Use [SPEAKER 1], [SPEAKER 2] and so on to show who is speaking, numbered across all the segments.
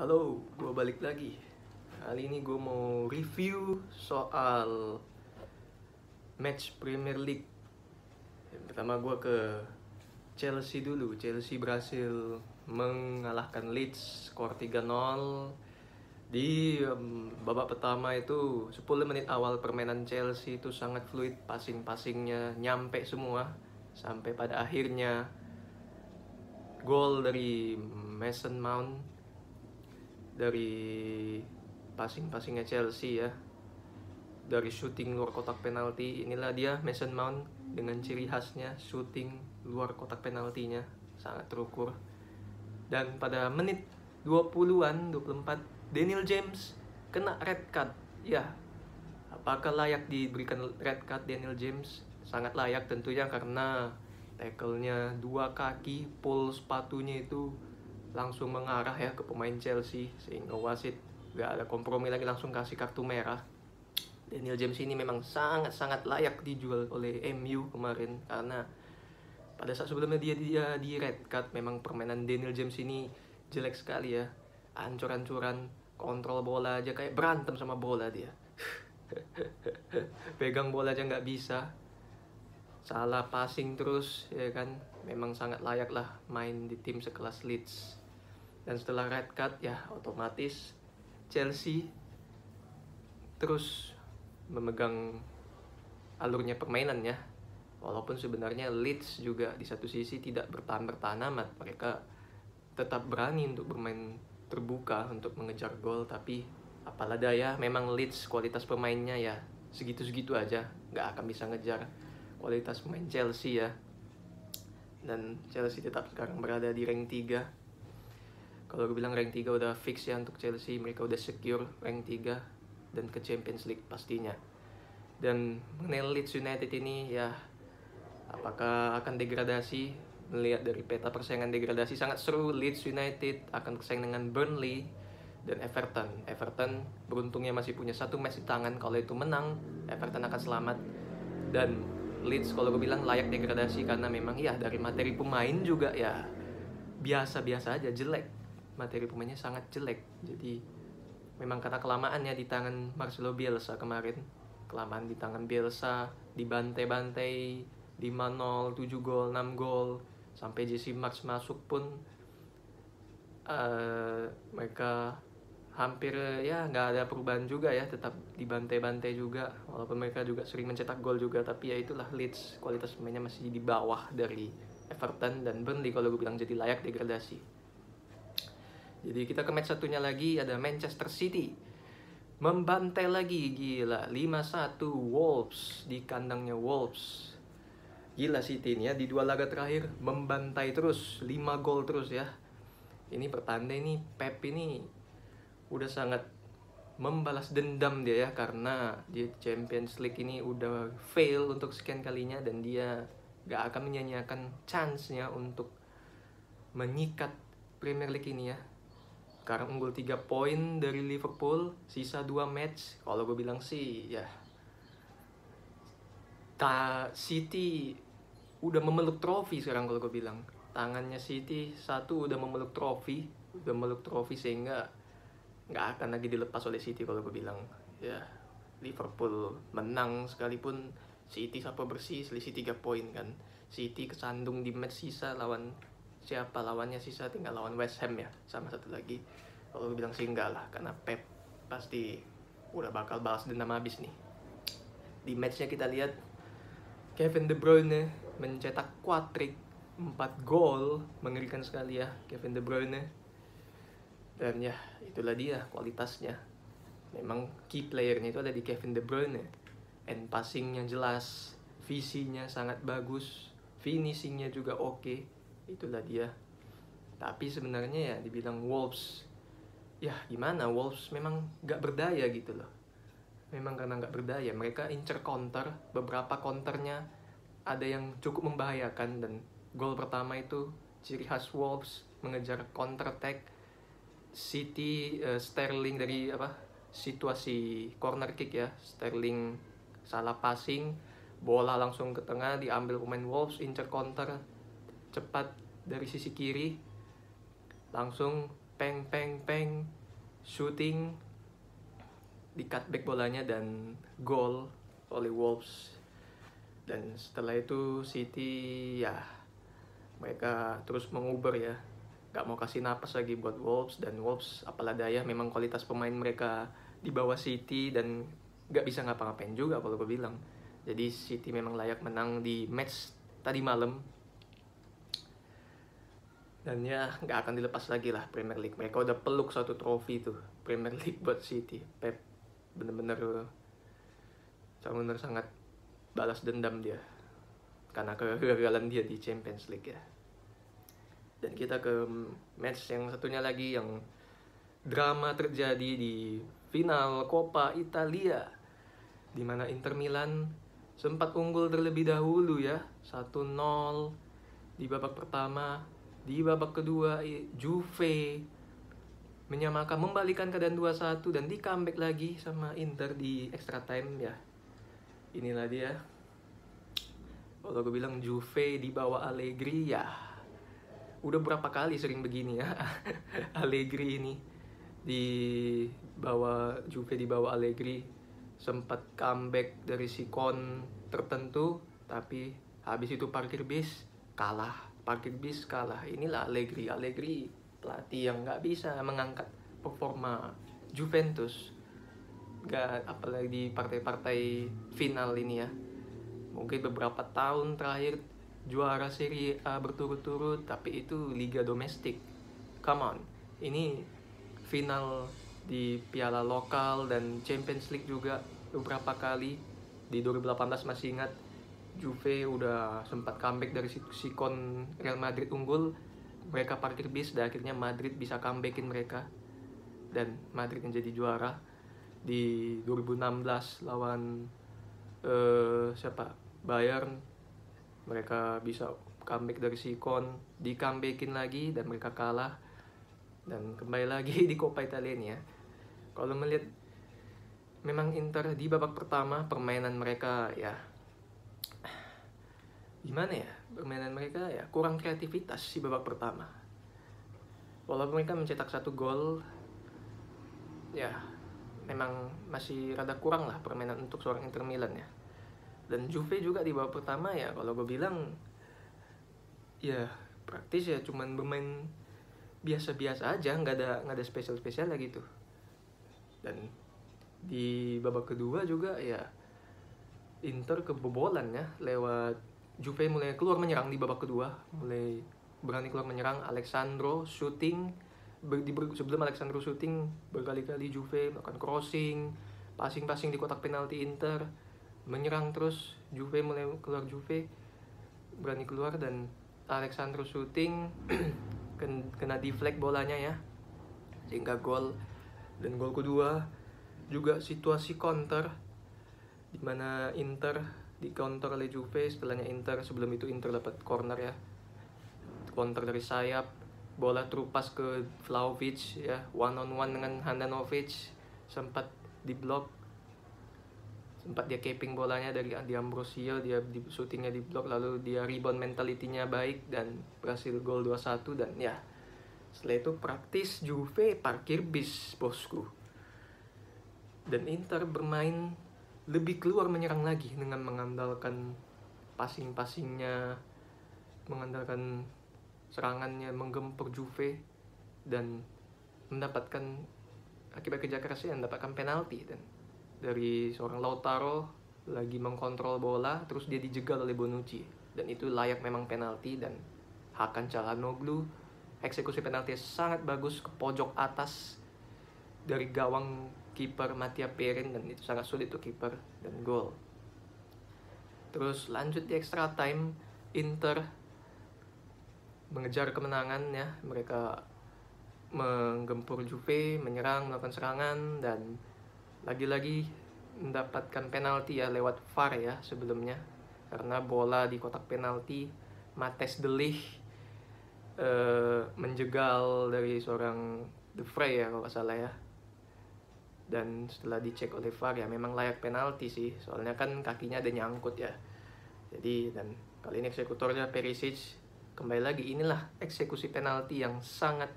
[SPEAKER 1] Halo, gue balik lagi. Kali ini gue mau review soal match Premier League. Yang pertama gue ke Chelsea dulu. Chelsea berhasil mengalahkan Leeds skor 3-0. Di babak pertama itu 10 menit awal permainan Chelsea itu sangat fluid, passing-passingnya nyampe semua. Sampai pada akhirnya gol dari Mason Mount dari passing-passingnya Chelsea ya, dari shooting luar kotak penalti. Inilah dia Mason Mount dengan ciri khasnya shooting luar kotak penaltinya sangat terukur. Dan pada menit 20-an 24 Daniel James kena red card. Ya, apakah layak diberikan red card Daniel James? Sangat layak tentunya, karena tackle-nya dua kaki, pole sepatunya itu langsung mengarah ya ke pemain Chelsea, sehingga wasit gak ada kompromi lagi, langsung kasih kartu merah. Daniel James ini memang sangat-sangat layak dijual oleh MU kemarin, karena pada saat sebelumnya dia di red card. Memang permainan Daniel James ini jelek sekali ya, ancur-ancuran, kontrol bola aja kayak berantem sama bola dia. Pegang bola aja nggak bisa, salah passing terus ya kan. Memang sangat layak lah main di tim sekelas Leeds. Dan setelah red card ya otomatis Chelsea terus memegang alurnya permainan ya. Walaupun sebenarnya Leeds juga di satu sisi tidak bertahan amat. Mereka tetap berani untuk bermain terbuka untuk mengejar gol. Tapi apalah daya, memang Leeds kualitas pemainnya ya segitu-segitu aja, nggak akan bisa ngejar kualitas pemain Chelsea ya. Dan Chelsea tetap sekarang berada di rank 3. Kalau gue bilang rank 3 udah fix ya untuk Chelsea. Mereka udah secure rank 3 dan ke Champions League pastinya. Dan mengenai Leeds United ini ya, apakah akan degradasi? Melihat dari peta persaingan degradasi sangat seru. Leeds United akan bersaing dengan Burnley dan Everton. Everton beruntungnya masih punya satu match di tangan. Kalau itu menang, Everton akan selamat. Dan Leeds kalau gue bilang layak degradasi, karena memang ya dari materi pemain juga ya biasa-biasa aja, jelek. Materi pemainnya sangat jelek. Jadi memang karena kelamaan ya di tangan Marcelo Bielsa kemarin. Kelamaan di tangan Bielsa, dibantai-bantai 5-0, 7 gol, 6 gol. Sampai Jesse Marsch masuk pun mereka hampir ya nggak ada perubahan juga ya, tetap dibantai-bantai juga. Walaupun mereka juga sering mencetak gol juga, tapi ya itulah Leeds, kualitas pemainnya masih di bawah dari Everton dan Burnley kalau gue bilang, jadi layak degradasi. Jadi kita ke match satunya lagi, ada Manchester City membantai lagi, gila, 5-1 Wolves di kandangnya Wolves. Gila City ini ya, di 2 laga terakhir membantai terus, 5 gol terus ya. Ini pertanda ini Pep ini udah sangat membalas dendam dia ya, karena di Champions League ini udah fail untuk sekian kalinya, dan dia gak akan menyanyiakan chance-nya untuk menyikat Premier League ini ya. Sekarang unggul 3 poin dari Liverpool, sisa 2 match. Kalau gue bilang sih ya, City udah memeluk trofi sekarang. Kalau gue bilang tangannya City satu udah memeluk trofi, sehingga nggak akan lagi dilepas oleh City. Kalau gue bilang ya, Liverpool menang sekalipun City sapu bersih, selisih 3 poin kan. City kesandung di match sisa lawan siapa lawannya, sisa tinggal lawan West Ham ya, sama satu lagi. Kalau gue bilang sih enggak lah, karena Pep pasti udah bakal balas dendam habis nih. Di matchnya kita lihat Kevin De Bruyne mencetak quadrick, 4 gol, mengerikan sekali ya Kevin De Bruyne. Dan ya itulah dia kualitasnya. Memang key playernya itu ada di Kevin De Bruyne. And passingnya jelas, visinya sangat bagus, finishingnya juga oke. Itulah dia. Tapi sebenarnya ya dibilang Wolves, ya gimana, Wolves memang gak berdaya gitu loh. Memang karena gak berdaya, mereka incer counter. Beberapa counternya ada yang cukup membahayakan. Dan gol pertama itu ciri khas Wolves, mengejar counter attack. City Sterling dari situasi corner kick ya, Sterling salah passing, bola langsung ke tengah, diambil pemain Wolves, incer counter cepat dari sisi kiri, langsung peng, shooting, di cutback bolanya dan gol oleh Wolves. Dan setelah itu City ya mereka terus menguber ya, gak mau kasih napas lagi buat Wolves. Dan Wolves apalah daya, memang kualitas pemain mereka di bawah City dan gak bisa ngapa-ngapain juga kalau gue bilang. Jadi City memang layak menang di match tadi malam. Dan ya gak akan dilepas lagi lah Premier League. Mereka udah peluk satu trofi tuh Premier League buat City. Pep bener-bener sangat balas dendam dia karena kegagalan dia di Champions League ya. Dan kita ke match yang satunya lagi yang drama terjadi di final Coppa Italia, di mana Inter Milan sempat unggul terlebih dahulu ya 1-0 di babak pertama. Di babak kedua Juve menyamakan, membalikan keadaan 2-1 dan di comeback lagi sama Inter di extra time ya. Inilah dia, kalau gue bilang Juve di bawah Allegri ya udah berapa kali sering begini ya. Allegri ini di bawah Juve, di bawah Allegri sempat comeback dari sikon tertentu, tapi habis itu parkir bis kalah. Inilah Allegri pelatih yang nggak bisa mengangkat performa Juventus, nggak apalagi di partai-partai final ini ya. Mungkin beberapa tahun terakhir juara Serie A berturut-turut, tapi itu liga domestik. Come on, ini final di piala lokal dan Champions League juga beberapa kali. Di 2018 masih ingat, Juve udah sempat comeback dari sikon Real Madrid unggul, mereka parkir bis dan akhirnya Madrid bisa comebackin mereka dan Madrid menjadi juara. Di 2016 lawan Bayern, mereka bisa comeback dari sikon, di comebackin lagi dan mereka kalah. Dan kembali lagi di Coppa Italia ini ya, kalau melihat memang Inter di babak pertama permainan mereka ya gimana ya, permainan mereka ya kurang kreativitas di babak pertama. Walaupun mereka mencetak 1 gol ya, memang masih rada kurang lah permainan untuk seorang Inter Milan ya. Dan Juve juga di babak pertama ya kalau gue bilang ya praktis ya cuman bermain biasa-biasa aja, nggak ada spesial lah gitu. Dan di babak kedua juga ya Inter kebobolan ya, lewat Juve mulai keluar menyerang di babak kedua, mulai berani keluar menyerang. Alexandro shooting, sebelum Alexandro shooting berkali-kali Juve melakukan crossing, passing di kotak penalti Inter, menyerang terus. Juve mulai keluar, Juve berani keluar dan Alexandro shooting kena deflect bolanya ya, sehingga gol. Dan gol kedua juga situasi counter, di mana Inter di counter oleh Juve. Setelahnya sebelum itu Inter dapat corner ya, counter dari sayap, bola terupas ke Vlahovic ya, one on one dengan Handanovic, sempat diblok, sempat dia caping bolanya dari Di Ambrosio, dia di shootingnya di blok, lalu dia rebound, mentalitinya baik dan berhasil gol 2-1. Dan ya setelah itu praktis Juve parkir bis bosku, dan Inter bermain lebih keluar menyerang lagi dengan mengandalkan passing-passingnya, mengandalkan serangannya, menggempur Juve dan mendapatkan akibat kerja kerasnya, mendapatkan penalti. Dan dari seorang Lautaro lagi mengkontrol bola, terus dia dijegal oleh Bonucci, dan itu layak memang penalti. Dan Hakan Çalhanoğlu eksekusi penalti sangat bagus ke pojok atas dari gawang kiper Mattia Perin, dan itu sangat sulit untuk kiper, dan gol. Terus lanjut di extra time, Inter mengejar kemenangan ya, mereka menggempur Juve, menyerang, melakukan serangan, dan lagi-lagi mendapatkan penalti ya lewat VAR ya sebelumnya, karena bola di kotak penalti Matthijs de Ligt menjegal dari seorang De Vrij ya kalau nggak salah ya. Dan setelah dicek oleh VAR ya memang layak penalti sih, soalnya kan kakinya ada nyangkut ya. Jadi, dan kali ini eksekutornya Perisic. Kembali lagi, inilah eksekusi penalti yang sangat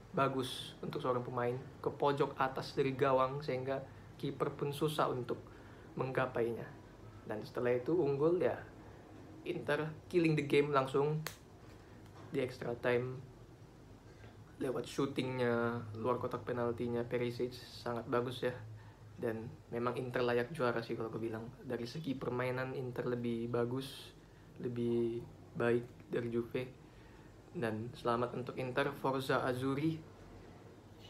[SPEAKER 1] bagus untuk seorang pemain ke pojok atas dari gawang sehingga kiper pun susah untuk menggapainya. Dan setelah itu unggul ya, Inter killing the game langsung di extra time lewat shootingnya luar kotak penaltinya Perisic, sangat bagus ya. Dan memang Inter layak juara sih kalau gue bilang. Dari segi permainan Inter lebih bagus, lebih baik dari Juve. Dan selamat untuk Inter, Forza Azzurri,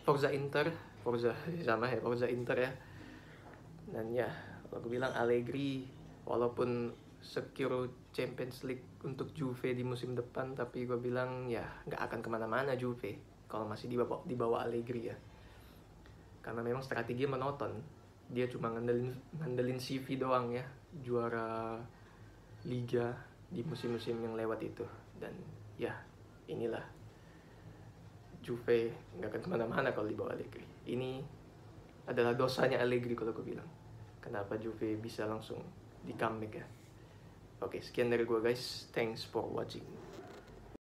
[SPEAKER 1] Forza Inter, Forza sama ya, Forza Inter ya. Dan ya, kalau gue bilang Allegri walaupun secure Champions League untuk Juve di musim depan, tapi gue bilang ya nggak akan kemana-mana Juve kalau masih dibawa Allegri ya. Karena memang strategi monoton. Dia cuma ngandelin CV doang ya, juara Liga di musim-musim yang lewat itu. Dan ya inilah, Juve nggak akan kemana-mana kalau dibawa Allegri. Ini adalah dosanya Allegri kalau gue bilang. Kenapa Juve bisa langsung di comeback ya. Oke, sekian dari gue guys. Thanks for watching.